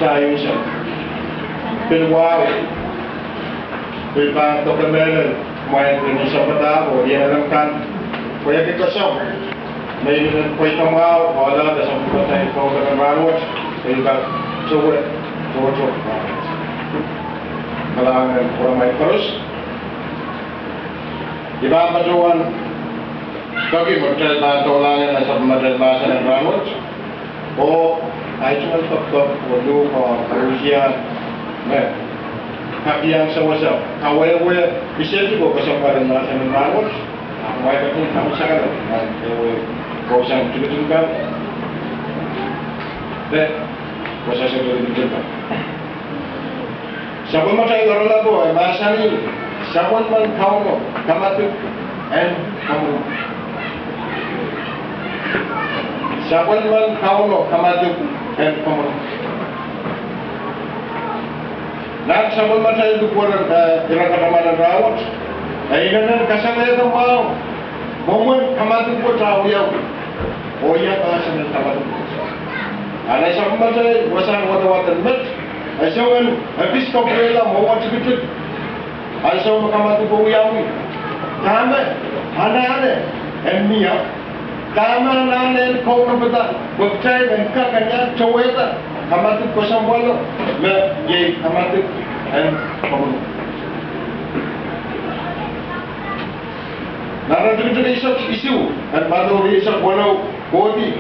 tayo siya. Pilwaw. Pilpa tokenel. May sa patabo. Yan alam kan. Kaya kita siya. May po'y tamaw. Wala. Dasang kita tayo po ka ng rawat. Pilpa. Suwet. Jojo. Kailangan kurang may terus. Iba paduan. Kaki model tatolangan sa model bahasa ng rawat. O ay cuma tetap perlu ujian, hak yang sewasa. Awal bisa juga kesempatan bahasa merawat. Awal itu kamu sangat, kau sangat juga. Deh, bahasa saya juga. Siapa macam orang lalu bahasa ni, siapa man kau kamu tu, and kamu. Siapa man kau kamu tu. And common. Nak sabun macam itu kurang kira-kira mana rawat. Ini kasar itu mau. Momen kamatu pun tahu ya. Oh ya kasar itu kamatu. Ada sabun macam wasan watan met. Asyong habis kau bela mau macam Asyong kamatu pun ya. Kami ada. Emnia. Tama nanen kau nampak bercai dan kakaknya cowok itu kamatu kosong bolu, ye kamatu kamu. Nara juga isu dan baru isu bolu bodi.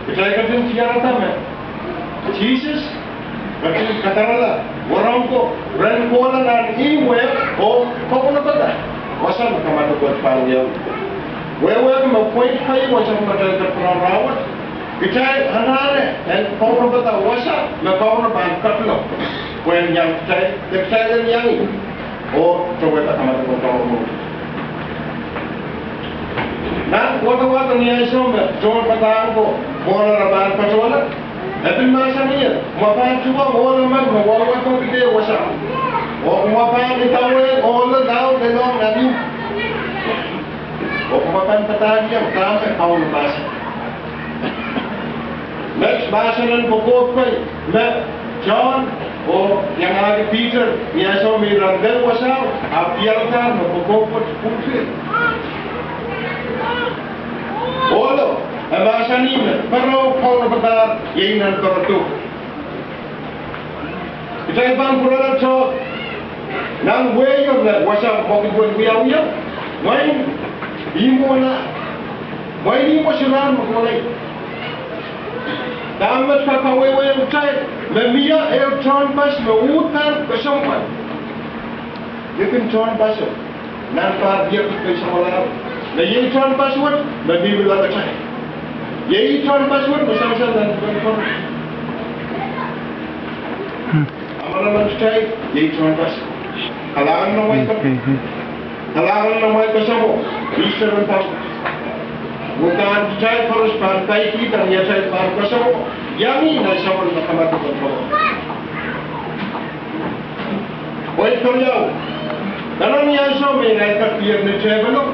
Kita ikan tiada tahu. Jesus, katakanlah orang ko ren bola dan iwe kau nampak. Wasan kamatu buat panggil. Wewe POHNPEI macam model terperawat. Kita hanare dan kau betul wasa, kau bangkat lo. When yang kita yang oh coba tak kamar kau. Nah, waktu ni asyam jual petang ko, bola raban patuala. Tapi masa ni, mapan cuba bola mat, bola waktu kita wasa. Oh mapan kita bola daun daun nabi. O kumakan PADAHK yang sampai kaum bahasa. Next bahasa dan POHNPEI, John, yang ada Peter, yang so mirandel wasal, apialkan, POHNPEI putri. Olo, bahasa ni, perlu kau betar, yang nan perlu. Kita ibang kurang so, nang wayo na wasal mau kibuan kuya, main. Imo na, may imo siya magmulay. Damat kakaway ang chay, mamiya turn bus, mautan kasampan. You can turn bus, nanpar dia kayo sa wala. Na yung turn bus word, nabibila ka chay. Yung turn bus word, masang-sang nanpar. Ama naman chay, yung turn bus. Kailangan na may Halangan naman kasama, Easter ang tawag. Bukan saya harus pantai kita, ya saya harus kasama. Yang ini sama dengan kematian Allah. Baik kerja. Dalam yang sama ini kita biar neceh belum.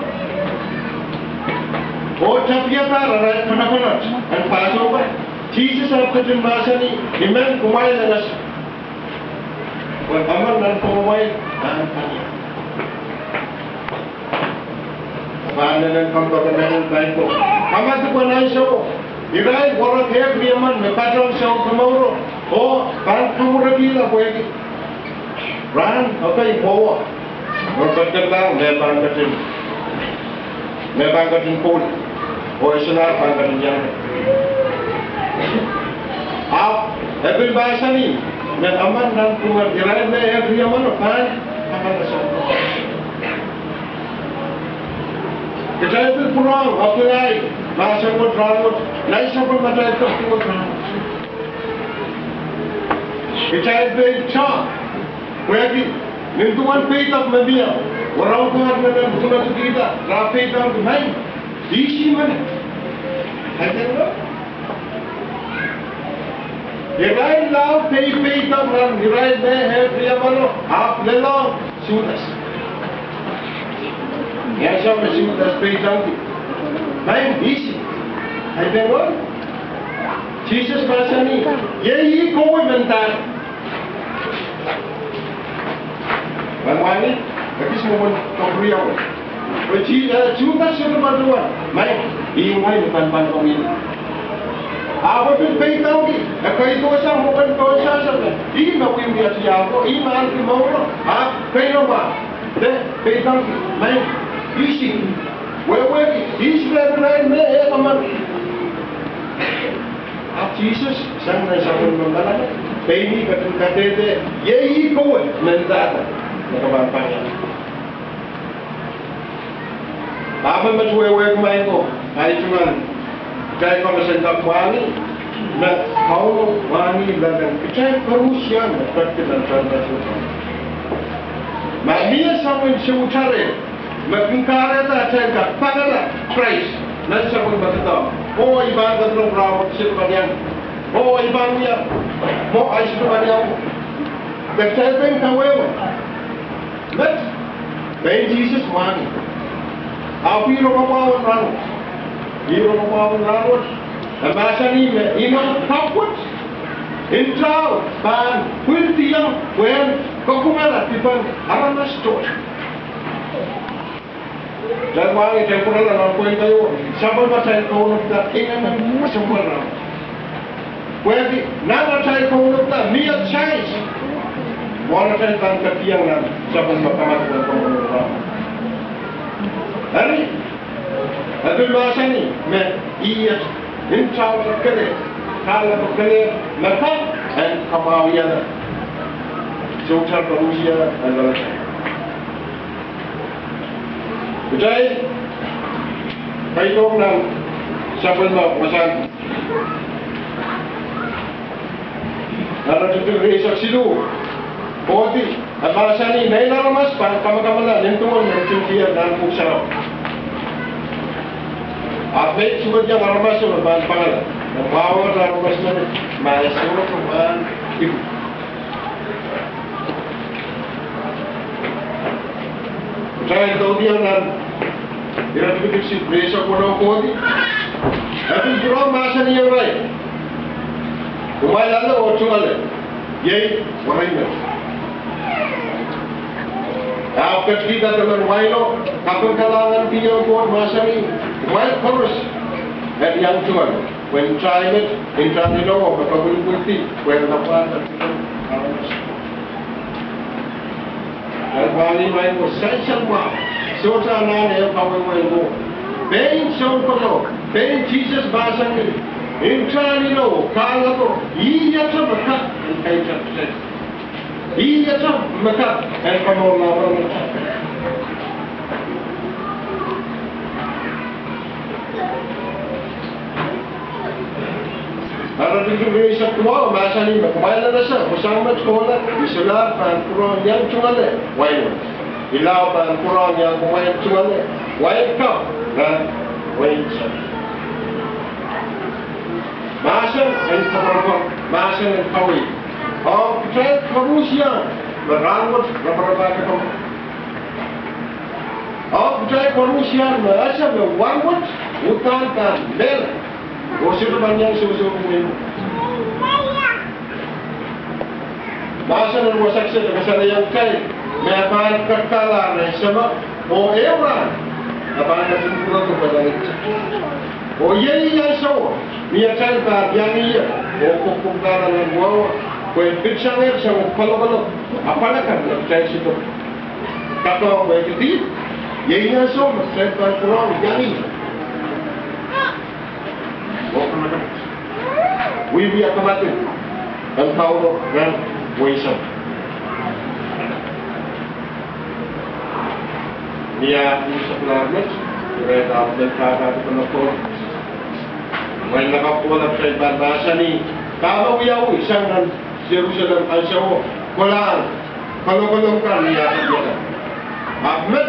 Oh capiat ada mana-mana. Dan pasal apa? Jesus apa tu bahasa ni? Iman kumai dengan. Aman dan kumai dan tanya. Mana dan kampung dan lain pun. Kamu tu pun naik show. Irai orang kaya kriaman, mepatron show kemau. Oh, kan kamu lagi lah boleh. Ran, apa bawa? Berkatlah, membangkatin pun. Oh, senar bangkatin jangan. Tapi bahasa ni, aman dan kuat. Irai kriaman, kan? Akan show. Kita itu pulang, apa lagi? Masa buat rawat, lain siapa macam itu buat rawat. Kita itu cak, berarti nentuan peta media, orang tuan mana bukan kita, rapi dan main, isi mana? Ada tak? Irai lau peta orang, irai deh, dia mana? Apa lelau sudah. Yang sama sudah peta, main isi. Hai tengok. Jesus bahasani, yei kowe mentar. Wani, lagi semua kau Juta sudah berdua, mai, ingway bukan bantuan ini. Apa tu peitau ni? Kau itu asal bukan kau asal. Ini mau yang dia siapa? Ini mana tu mau? Kau apa? Deh, peitau ni, mai, isi, wewe, isi lepas ni, kaman. Jesus sangat sangat membalas. Bayi kata dia, yei kau mentar, macam apa ni? Apa macam main ko? Hari cuma jai kalau sentak wani, nak kau wani lagan jai perusia nak kita transaksi. Maksudnya sama seutare, mengingkari tak jai tak padalah price. Nanti saya pun berkata, oh ibarat belum rawat sebanyak, oh ibaratnya, mau ais sebanyak, berjaya pun kawin. But, when Jesus wani. Aku Romawan ranut, Romawan ranut. Masa ni imam takut, intau ban kunti yang wen kokumela tipan aramas tos. Dan wangi temporal orang kau itu, sampai masa kau nak ingin semua orang. Kau nama saya kau nak niat saya, mana saya tak ketiang nan, sampai makamat kau orang. Hari, aduh masa ni, iya, intau terkene, kalau terkene, maka dan kemawian, jauh berusia adalah. Jadi, kaitong nan, siapa nak masan? Ada tujuh resak silu, bodi, masa ni, naila ramas, kama na, nentuan mencuri dan pusara. Abek cuma yang ramas itu ban pangal, bawa ramas mana, maesur tuan ibu. Saya tahu dia nan, dia tu si presa kono bodi. Tapi jurang masa ni yang lain. Umay lalo o chungale, yei waringan. After kita teman waino, kapag kalangan dia buat masa ni, wain terus at yang tuan. When try it, in trying to know, makabulti, when dapat terus. Dan wali main ko sensial ma, sota na ne kawai mo. Ben so ko, ben Jesus bahasa ni. In trying to know, kala ko, iya sa makat, ay sa. Iya sa makat, ay kamo lawan. Ada tujuh hari Sabtu masa ni kembali nasa bersama sekolah Islam dan Quran yang cuma le, wain. Ilau dan Quran yang wain cuma le, wain kau dan wain sah. Masa yang terberapa, masa yang kawi. Oh, kita manusia berangut beberapa kau. Oh, kita manusia masa berangut hutan dan bel. Gosip banyak susu ini. Masa yang wasak saya kesana yang kaya, mereka kekalan sama. Oh, orang apa yang sempurna tu pada itu. Oh, ye yang so, dia cakap yang ini. Oh, kumpulan yang bawa, kau bicara sama kalau apa nak saya situ. Kata begitu, ye yang so, saya kurang yang ini. Wibi akamatu ang tao ng wisdom. Niya sa planet, kaya dapat nakakata ko na po. May nakapulap sa ibang basa ni Kamawiyaw, isang ng Jerusalem ang siya mo. Walaan, kalong-kalong ka niya sa biya. Ahmed,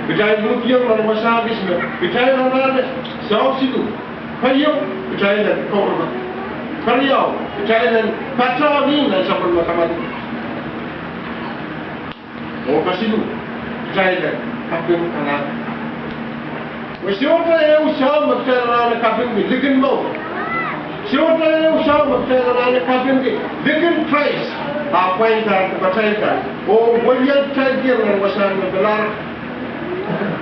bijay mutiyang ng masabis mo, bijay ng namin, sa situ. Kayo, percaya dan korban. Kayo, percaya dan pacawi dan sampai makamat. Oh kasih lu, percaya dan kaping anak. Mesti orang yang usaha percaya dan kaping ni, lekin mau. Siwala yung siya, magkaya na kapin di. Dikin Christ, apa yang tak percayakan. Oh, wajib cakap yang wasan belar.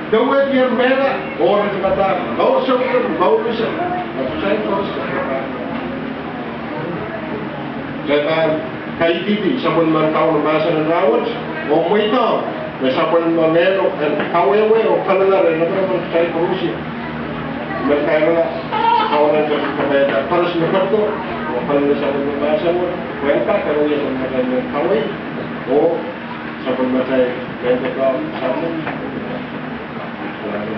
Dawat yang merah, orang kata, bau sebelum bau besar. Saya terus. Jadi, kayak gitu, sabun merkau bahasa rawat, oh muita, sabun menelo, kawewe, oh kalah ada, nampak saya berusia. Mereka kawan yang berbeda, harus berbentuk, oh kalau sabun bahasa, mereka kalau yang berbeda kawe, oh sabun bahasa, mereka sabun.